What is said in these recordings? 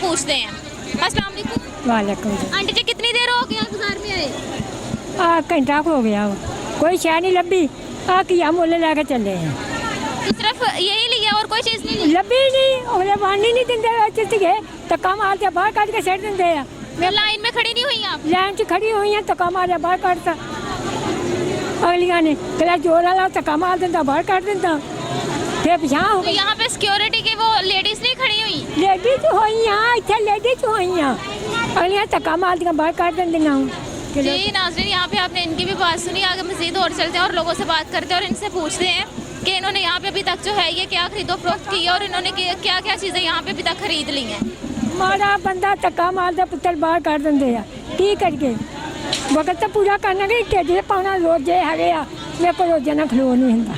पूछते हैं। अस्सलाम वालेकुम। वालेकुम आंटी जी कितनी देर हो गई बाजार में आए? घंटा हो गया वो, कोई शह नहीं लभी। किया मुल्ल लैके चले हैं, तो सिर्फ यही लिया और कोई चीज़ नहीं ली? लभी नहीं, अगले पानी नहीं देंगे, चिट्ठे धक्का मारते बाहर कट के सट देंगे। मैं लाइन में खड़ी नहीं हुई आप? लाइन च खड़ी हुई हैं, धक्का मारे बाहर कटता। अगलियां ने कला जोर वाला धक्का मार देता, बाहर कट देता, फिर पिछा हो तो गई। यहाँ पे सिक्योरिटी के वो लेडीज नहीं खड़ी हुई? लेडीज हुई हैं, इतने लेडीज हुई हैं, अगलियां धक्का मार दिया, बाहर कट देंदियां। जी नाज़रीन, यहाँ पे आपने इनकी भी बात सुनी। आगे मज़ीद और चलते हैं और लोगों से बात करते हैं और इनसे पूछते हैं कि इन्होंने यहाँ पे अभी तक जो है ये क्या खरीदो फरोख्त की है और इन्होंने क्या क्या चीज़ें यहाँ पे अभी तक खरीद ली हैं। माड़ा बंदा धक्का मारदा, पुत्तर बाहर कर देंगे। की करिए, वक्त तो पूरा करना कि ढिड पाना रोजे है। मेरे को रोजे ना खलो नहीं होंगे,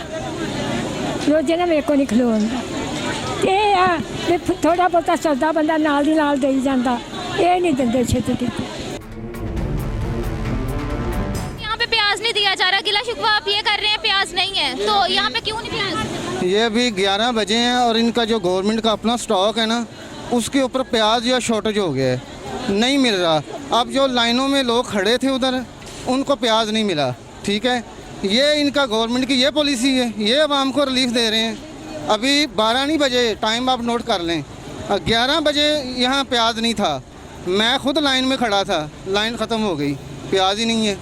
रोजे ना मेरे को नहीं खलो होंगे। ये आ भी थोड़ा बहुता सौदा बंदा नाल दी नाल देई जांदा, ये नहीं देंगे छेती। यहाँ पे प्याज नहीं दिया जा रहा, गिला शिकवा आप ये कर रहे हैं प्याज नहीं है, तो यहाँ पे क्यों नहीं प्याज? ये अभी 11 बजे हैं और इनका जो गवर्नमेंट का अपना स्टॉक है ना, उसके ऊपर प्याज या शॉर्टेज हो गया है, नहीं मिल रहा। अब जो लाइनों में लोग खड़े थे उधर, उनको प्याज नहीं मिला। ठीक है, ये इनका गवर्नमेंट की ये पॉलिसी है, ये आवाम को रिलीफ दे रहे हैं। अभी 12 नहीं बजे, टाइम आप नोट कर लें, 11 बजे यहाँ प्याज नहीं था। मैं खुद लाइन में खड़ा था, लाइन ख़त्म हो गई, प्याज ही नहीं है।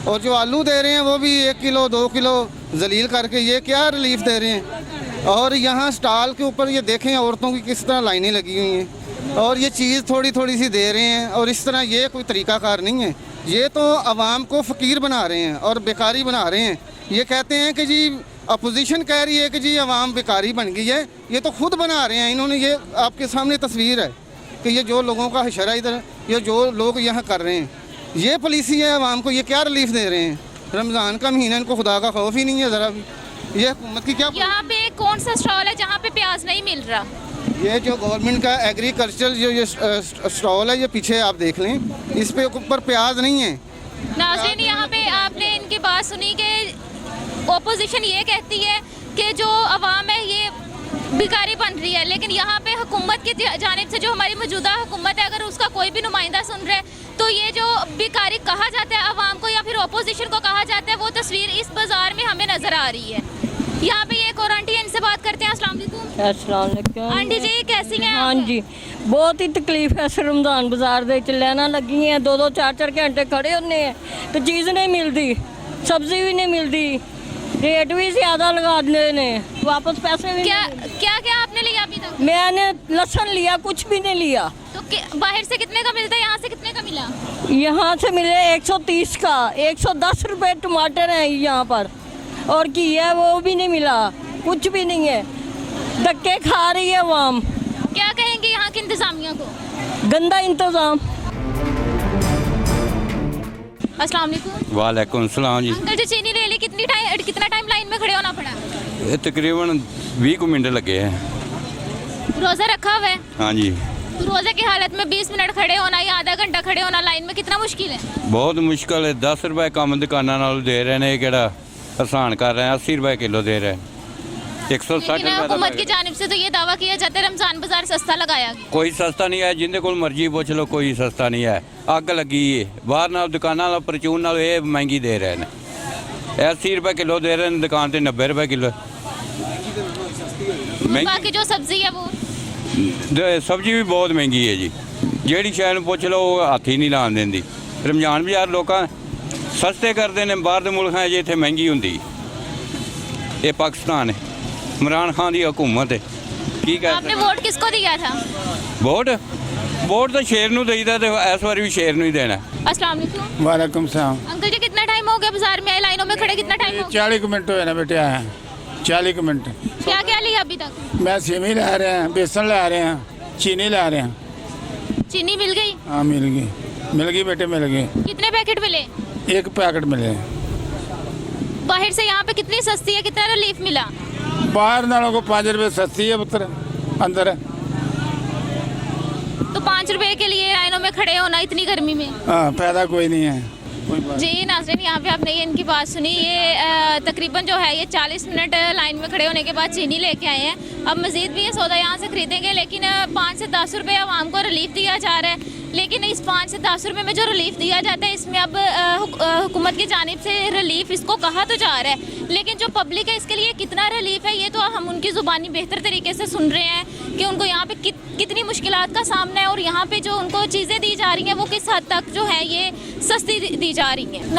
और जो आलू दे रहे हैं वो भी 1 किलो 2 किलो जलील करके, ये क्या रिलीफ दे रहे हैं। और यहाँ स्टॉल के ऊपर ये देखें औरतों की किस तरह लाइनें लगी हुई हैं और ये चीज़ थोड़ी थोड़ी सी दे रहे हैं। और इस तरह ये कोई तरीक़ाकार नहीं है, ये तो आवाम को फ़कीर बना रहे हैं और बेकारी बना रहे हैं। ये कहते हैं कि जी अपोजिशन कह रही है कि जी आवाम बेकारी बन गई है, ये तो खुद बना रहे हैं इन्होंने। ये आपके सामने तस्वीर है कि ये जो लोगों का हशरा इधर, ये जो लोग यहाँ कर रहे हैं, ये पॉलिसी है आवाम को। ये क्या रिलीफ दे रहे हैं? रमज़ान का महीना, इनको खुदा का खौफ ही नहीं है ज़रा भी। ये हुकूमत की क्या? यहाँ पे कौन सा स्टॉल है जहाँ पे प्याज नहीं मिल रहा? ये जो गवर्नमेंट का एग्रीकल्चर जो ये स्टॉल है, ये पीछे आप देख लें, इस पे ऊपर प्याज नहीं है। नाज़रीन, यहाँ पे आपने इनकी बात सुनी कि ओपोजिशन ये कहती है कि जो अवाम है ये भिखारी बन रही है, लेकिन यहाँ पे हुकूमत की जानिब से जो हमारी मौजूदा हुकूमत है, अगर उसका कोई भी नुमाइंदा सुन रहा है तो ये जो भिखारी कहा जाता है अवाम को या फिर ओपोजिशन को कहा जाता है, वो तस्वीर इस बाजार में हमें नज़र आ रही है। यहाँ पे एक और आंटी है, इनसे बात करते हैं। अस्सलाम वालेकुम। अस्सलाम वालेकुम। आंटी जी कैसी हैं? हाँ जी, बहुत ही तकलीफ है। रमज़ान बाजार दे लाइना लगी हैं, 2-2 4-4 घंटे खड़े होने हैं तो चीज़ नहीं मिलती, सब्जी भी नहीं मिलती, रेट भी ज़्यादा लगा देने, वापस पैसे भी क्या नहीं। क्या क्या आपने लिया अभी तक? मैंने लहसुन लिया, कुछ भी नहीं लिया। तो बाहर से कितने का मिलता है, यहाँ से कितने का मिला? यहाँ से मिले 130 का, 110 रुपये टमाटर हैं यहाँ पर, और घिया वो भी नहीं मिला, कुछ भी नहीं है। धक्के खा रही है आवाम। क्या कहेंगे यहाँ की इंतजामिया को? गंदा इंतज़ाम। अस्सलाम वालेकुम। वालेकुम सलाम जी। अंकल जी चीनी ले ली, कितना टाइम लाइन में खड़े होना पड़ा? ये तकरीबन 20 मिनट लगे हैं। रोज़ा रखा हुआ है? हाँ जी। तो रोज़े की हालत में 20 मिनट खड़े होना या आधा घंटा खड़े होना लाइन में कितना मुश्किल है? बहुत मुश्किल है। 10 रुपए कम दुकाना नाल दे रहे हैं, केड़ा आसान कर रहे हैं। 80 रुपए किलो दे रहे हैं, 160 लेकिन रुपए। हुकूमत की जानिब से तो ये दावा किया जाता है रमज़ान बाजार सस्ता लगाया गया। कोई सस्ता नहीं है, जिंदे कोल मर्जी पुछ लो, कोई सस्ता नहीं है। अग लगी है बाहर नाल दुकाना नाल, परचून नाल ये महंगी दे रहे हैं। 80 रुपए किलो दे रहे हैं, दुकान ते 90 रुपए किलो। बाकी जो सब्जी है वो सब्जी भी बहुत महंगी है जी, ਜਿਹੜੀ ਸ਼ੈ ਨੂੰ ਪੁੱਛ ਲਓ ਹੱਥ ਹੀ ਨਹੀਂ ਲਾਉਣ ਦਿੰਦੀ। रमजान बाजार लोग सस्ते करते हैं, बाहर के मुल्क जे इतने महंगी होंगी। ये पाकिस्तान है, इमरान खान की हुकूमत है। की कह आपने वोट किसको दिया था? वोट तो शेर नूं देईदा, ते इस बार भी शेर नूं ही देना। अस्सलाम वालेकुम। वालेकुम सलाम। अंकल जी कितना टाइम हो गया बाजार में लाइनों में खड़े, कितना टाइम हो गया? 40 मिनट हुए ना बेटे, आए 40 मिनट। क्या क्या लिया अभी तक? मैं सेमी ला रहे हैं, बेसन ला रहे हैं, चीनी ला रहे हैं। चीनी मिल गई? हाँ मिल गई बेटे, मिल गई। कितने पैकेट मिले? 1 पैकेट मिले। बाहर से यहाँ पे कितनी सस्ती है, कितना रिलीफ मिला? बाहर नालों को 5 रुपए सस्ती है पुत्र, अंदर है। तो 5 रुपए के लिए लाइनों में खड़े होना इतनी गर्मी में? हाँ फायदा कोई नहीं है। कोई बात जी नाज़रीन, यहाँ पे आपने ये इनकी बात सुनी। ये तकरीबन जो है ये 40 मिनट लाइन में खड़े होने के बाद चीनी लेके आए हैं। अब मज़ीद भी ये सौदा यहाँ से खरीदेंगे, लेकिन 5 से 10 रुपये आवाम को रिलीफ दिया जा रहा है। लेकिन इस 5 से 10 रुपये में जो रिलीफ दिया जाता है, इसमें अब हुकूमत की जानिब से रिलीफ इसको कहा तो जा रहा है, लेकिन जो पब्लिक है इसके लिए कितना रिलीफ है ये तो हम उनकी ज़ुबानी बेहतर तरीके से सुन रहे हैं कि उनको यहाँ पे कितनी मुश्किलात का सामना है, और यहाँ पे जो उनको चीज़ें दी जा रही हैं वो किस हद तक जो है ये सस्ती दी जा रही हैं।